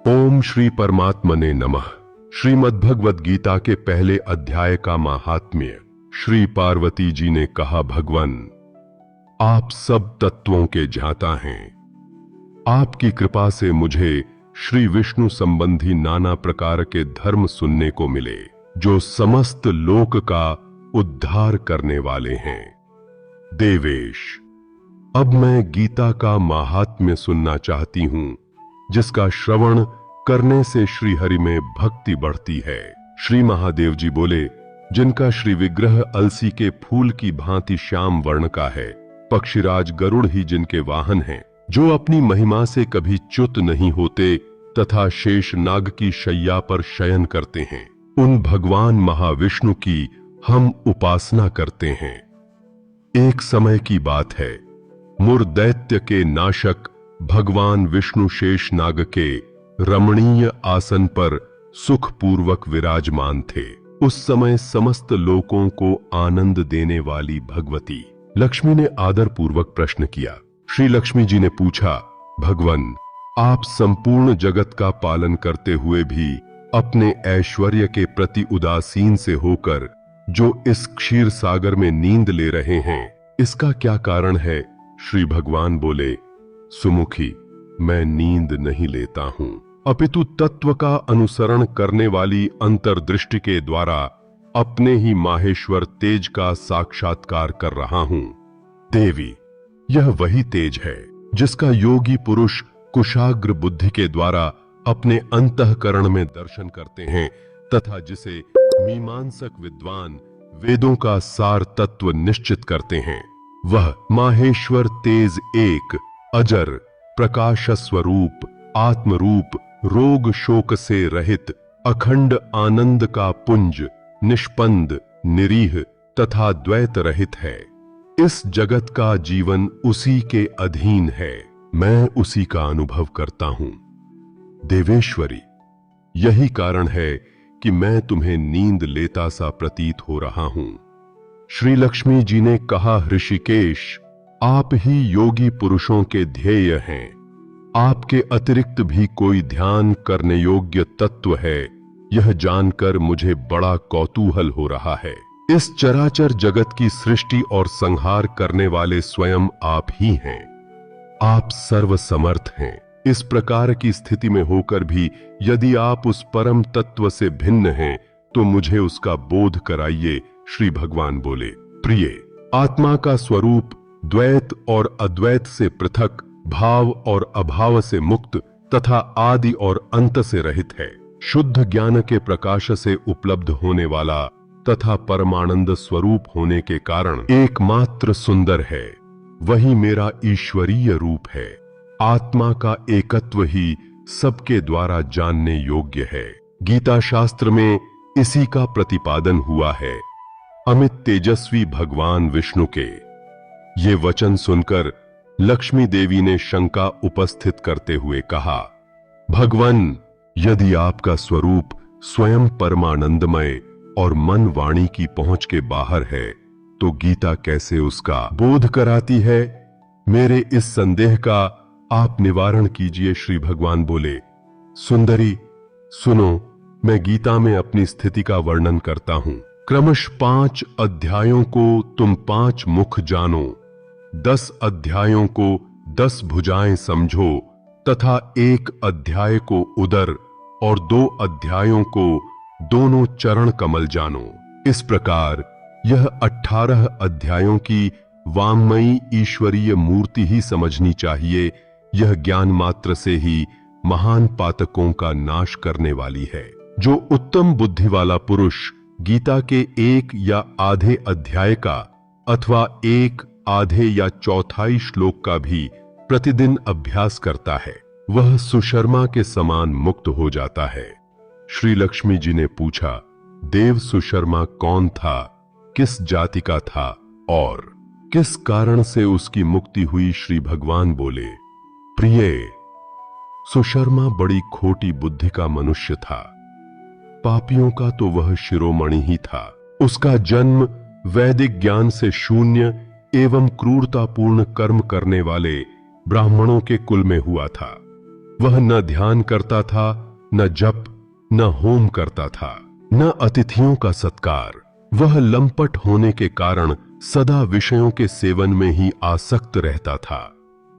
ओम श्री परमात्मने नमः। श्रीमद्भगवद गीता के पहले अध्याय का महात्म्य। श्री पार्वती जी ने कहा, भगवान आप सब तत्वों के ज्ञाता हैं। आपकी कृपा से मुझे श्री विष्णु संबंधी नाना प्रकार के धर्म सुनने को मिले जो समस्त लोक का उद्धार करने वाले हैं। देवेश, अब मैं गीता का महात्म्य सुनना चाहती हूं जिसका श्रवण करने से श्री हरि में भक्ति बढ़ती है। श्री महादेव जी बोले, जिनका श्री विग्रह अलसी के फूल की भांति श्याम वर्ण का है, पक्षीराज गरुड़ ही जिनके वाहन हैं, जो अपनी महिमा से कभी च्युत नहीं होते तथा शेष नाग की शैया पर शयन करते हैं, उन भगवान महाविष्णु की हम उपासना करते हैं। एक समय की बात है, मुर दैत्य के नाशक भगवान विष्णु शेष नाग के रमणीय आसन पर सुखपूर्वक विराजमान थे। उस समय समस्त लोकों को आनंद देने वाली भगवती लक्ष्मी ने आदर पूर्वक प्रश्न किया। श्री लक्ष्मी जी ने पूछा, भगवान आप संपूर्ण जगत का पालन करते हुए भी अपने ऐश्वर्य के प्रति उदासीन से होकर जो इस क्षीर सागर में नींद ले रहे हैं, इसका क्या कारण है? श्री भगवान बोले, सुमुखी, मैं नींद नहीं लेता हूं, अपितु तत्व का अनुसरण करने वाली अंतर्दृष्टि के द्वारा अपने ही माहेश्वर तेज का साक्षात्कार कर रहा हूं। देवी, यह वही तेज है जिसका योगी पुरुष कुशाग्र बुद्धि के द्वारा अपने अंतःकरण में दर्शन करते हैं तथा जिसे मीमांसक विद्वान वेदों का सार तत्व निश्चित करते हैं। वह माहेश्वर तेज एक अजर प्रकाश स्वरूप आत्मरूप रोग शोक से रहित अखंड आनंद का पुंज निष्पंद निरीह तथा द्वैत रहित है। इस जगत का जीवन उसी के अधीन है, मैं उसी का अनुभव करता हूं। देवेश्वरी, यही कारण है कि मैं तुम्हें नींद लेता सा प्रतीत हो रहा हूं। श्री लक्ष्मी जी ने कहा, ऋषिकेश आप ही योगी पुरुषों के ध्येय हैं। आपके अतिरिक्त भी कोई ध्यान करने योग्य तत्व है, यह जानकर मुझे बड़ा कौतूहल हो रहा है। इस चराचर जगत की सृष्टि और संहार करने वाले स्वयं आप ही हैं। आप सर्वसमर्थ हैं। इस प्रकार की स्थिति में होकर भी यदि आप उस परम तत्व से भिन्न हैं तो मुझे उसका बोध कराइए। श्री भगवान बोले, प्रिय, आत्मा का स्वरूप द्वैत और अद्वैत से पृथक, भाव और अभाव से मुक्त तथा आदि और अंत से रहित है। शुद्ध ज्ञान के प्रकाश से उपलब्ध होने वाला तथा परमानंद स्वरूप होने के कारण एकमात्र सुंदर है। वही मेरा ईश्वरीय रूप है। आत्मा का एकत्व ही सबके द्वारा जानने योग्य है। गीता शास्त्र में इसी का प्रतिपादन हुआ है। अमित तेजस्वी भगवान विष्णु के ये वचन सुनकर लक्ष्मी देवी ने शंका उपस्थित करते हुए कहा, भगवान यदि आपका स्वरूप स्वयं परमानंदमय और मन वाणी की पहुंच के बाहर है तो गीता कैसे उसका बोध कराती है? मेरे इस संदेह का आप निवारण कीजिए। श्री भगवान बोले, सुंदरी सुनो, मैं गीता में अपनी स्थिति का वर्णन करता हूं। क्रमश 5 अध्यायों को तुम 5 मुख जानो, 10 अध्यायों को 10 भुजाएं समझो तथा 1 अध्याय को उदर और 2 अध्यायों को दोनों चरण कमल जानो। इस प्रकार यह 18 अध्यायों की वाङ्मयी ईश्वरीय मूर्ति ही समझनी चाहिए। यह ज्ञान मात्र से ही महान पातकों का नाश करने वाली है। जो उत्तम बुद्धि वाला पुरुष गीता के 1 या आधे अध्याय का अथवा 1 आधे या चौथाई श्लोक का भी प्रतिदिन अभ्यास करता है, वह सुशर्मा के समान मुक्त हो जाता है। श्री लक्ष्मी जी ने पूछा, देव सुशर्मा कौन था, किस जाति का था और किस कारण से उसकी मुक्ति हुई? श्री भगवान बोले, प्रिय, सुशर्मा बड़ी खोटी बुद्धि का मनुष्य था। पापियों का तो वह शिरोमणि ही था। उसका जन्म वैदिक ज्ञान से शून्य एवं क्रूरतापूर्ण कर्म करने वाले ब्राह्मणों के कुल में हुआ था। वह न ध्यान करता था, न जप, न होम करता था, न अतिथियों का सत्कार। वह लंपट होने के कारण सदा विषयों के सेवन में ही आसक्त रहता था।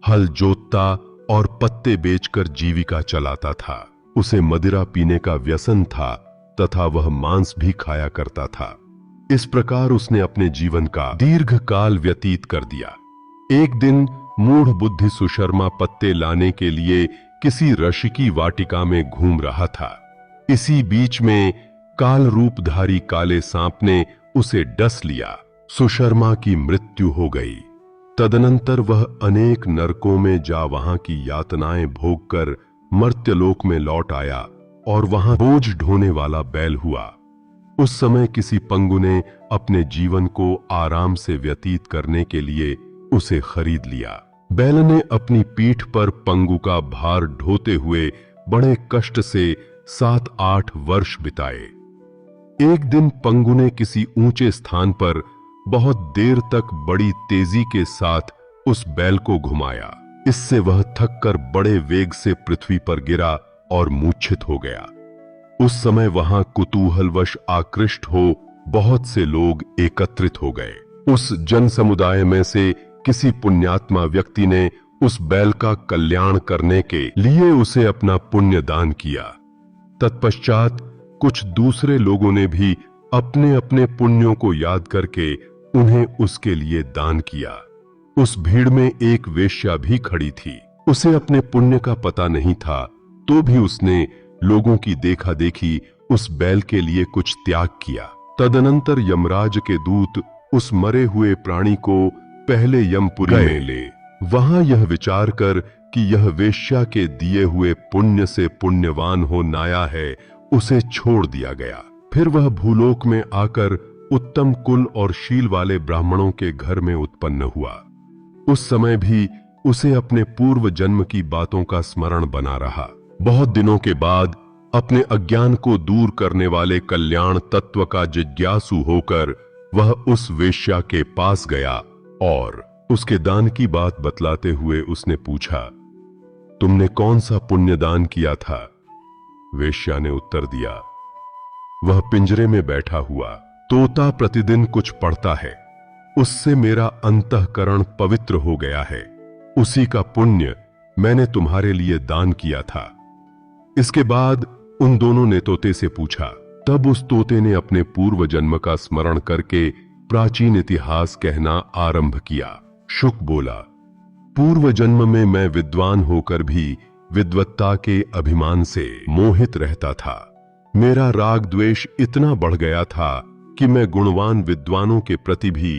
हल जोतता और पत्ते बेचकर जीविका चलाता था। उसे मदिरा पीने का व्यसन था तथा वह मांस भी खाया करता था। इस प्रकार उसने अपने जीवन का दीर्घ काल व्यतीत कर दिया। एक दिन मूढ़ बुद्धि सुशर्मा पत्ते लाने के लिए किसी ऋषि की वाटिका में घूम रहा था। इसी बीच में काल रूपधारी काले सांप ने उसे डस लिया। सुशर्मा की मृत्यु हो गई। तदनंतर वह अनेक नरकों में जा वहां की यातनाएं भोगकर मर्त्यलोक में लौट आया और वहां बोझ ढोने वाला बैल हुआ। उस समय किसी पंगु ने अपने जीवन को आराम से व्यतीत करने के लिए उसे खरीद लिया। बैल ने अपनी पीठ पर पंगु का भार ढोते हुए बड़े कष्ट से 7-8 वर्ष बिताए। एक दिन पंगु ने किसी ऊंचे स्थान पर बहुत देर तक बड़ी तेजी के साथ उस बैल को घुमाया। इससे वह थककर बड़े वेग से पृथ्वी पर गिरा और मूर्छित हो गया। उस समय वहां कुतूहलवश आकृष्ट हो बहुत से लोग एकत्रित हो गए। उस जन समुदाय में से किसी पुण्यात्मा व्यक्ति ने उस बैल का कल्याण करने के लिए उसे अपना पुण्य दान किया। तत्पश्चात कुछ दूसरे लोगों ने भी अपने अपने पुण्यों को याद करके उन्हें उसके लिए दान किया। उस भीड़ में एक वेश्या भी खड़ी थी। उसे अपने पुण्य का पता नहीं था, तो भी उसने लोगों की देखा देखी उस बैल के लिए कुछ त्याग किया। तदनंतर यमराज के दूत उस मरे हुए प्राणी को पहले यमपुरी में ले वहां यह विचार कर कि यह वेश्या के दिए हुए पुण्य से पुण्यवान हो नाया है, उसे छोड़ दिया गया। फिर वह भूलोक में आकर उत्तम कुल और शील वाले ब्राह्मणों के घर में उत्पन्न हुआ। उस समय भी उसे अपने पूर्व जन्म की बातों का स्मरण बना रहा। बहुत दिनों के बाद अपने अज्ञान को दूर करने वाले कल्याण तत्व का जिज्ञासु होकर वह उस वेश्या के पास गया और उसके दान की बात बतलाते हुए उसने पूछा, तुमने कौन सा पुण्य दान किया था? वेश्या ने उत्तर दिया, वह पिंजरे में बैठा हुआ तोता प्रतिदिन कुछ पढ़ता है, उससे मेरा अंतःकरण पवित्र हो गया है, उसी का पुण्य मैंने तुम्हारे लिए दान किया था। इसके बाद उन दोनों ने तोते से पूछा। तब उस तोते ने अपने पूर्व जन्म का स्मरण करके प्राचीन इतिहास कहना आरंभ किया। शुक बोला, पूर्व जन्म में मैं विद्वान होकर भी विद्वत्ता के अभिमान से मोहित रहता था। मेरा राग द्वेष इतना बढ़ गया था कि मैं गुणवान विद्वानों के प्रति भी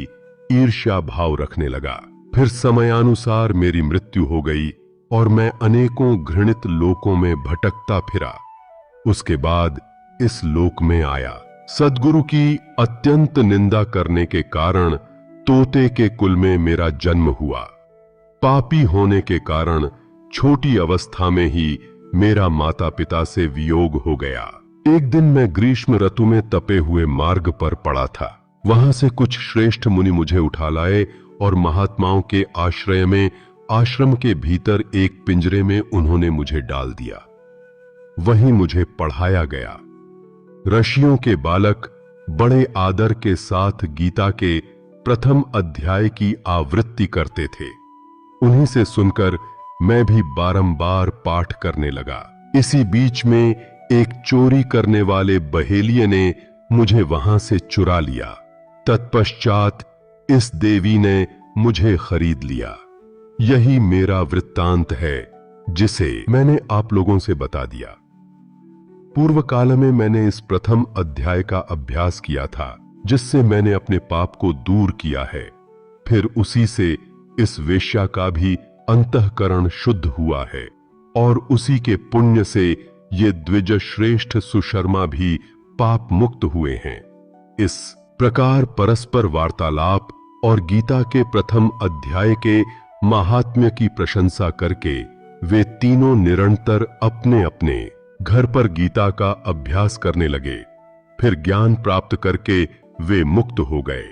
ईर्ष्या भाव रखने लगा। फिर समयानुसार मेरी मृत्यु हो गई और मैं अनेकों घृणित लोकों में भटकता फिरा। उसके बाद इस लोक में आया। सद्गुरु की अत्यंत निंदा करने के कारण तोते के कुल में मेरा जन्म हुआ। पापी होने के कारण छोटी अवस्था में ही मेरा माता पिता से वियोग हो गया। एक दिन मैं ग्रीष्म ऋतु में तपे हुए मार्ग पर पड़ा था। वहां से कुछ श्रेष्ठ मुनि मुझे उठा लाए और महात्माओं के आश्रय में आश्रम के भीतर एक पिंजरे में उन्होंने मुझे डाल दिया। वहीं मुझे पढ़ाया गया। ऋषियों के बालक बड़े आदर के साथ गीता के प्रथम अध्याय की आवृत्ति करते थे। उन्हीं से सुनकर मैं भी बारंबार पाठ करने लगा। इसी बीच में एक चोरी करने वाले बहेलिये ने मुझे वहां से चुरा लिया। तत्पश्चात इस देवी ने मुझे खरीद लिया। यही मेरा वृत्तांत है जिसे मैंने आप लोगों से बता दिया। पूर्व काल में मैंने इस प्रथम अध्याय का अभ्यास किया था, जिससे मैंने अपने पाप को दूर किया है। फिर उसी से इस वेश्या का भी अंतःकरण शुद्ध हुआ है और उसी के पुण्य से ये द्विज श्रेष्ठ सुशर्मा भी पाप मुक्त हुए हैं। इस प्रकार परस्पर वार्तालाप और गीता के प्रथम अध्याय के महात्म्य की प्रशंसा करके वे तीनों निरंतर अपने अपने घर पर गीता का अभ्यास करने लगे। फिर ज्ञान प्राप्त करके वे मुक्त हो गए।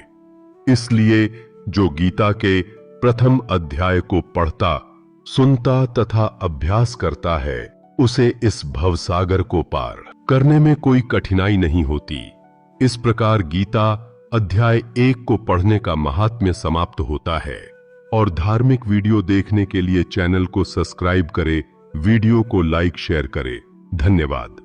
इसलिए जो गीता के प्रथम अध्याय को पढ़ता सुनता तथा अभ्यास करता है उसे इस भवसागर को पार करने में कोई कठिनाई नहीं होती। इस प्रकार गीता अध्याय 1 को पढ़ने का महात्म्य समाप्त होता है। और धार्मिक वीडियो देखने के लिए चैनल को सब्सक्राइब करें, वीडियो को लाइक शेयर करें। धन्यवाद।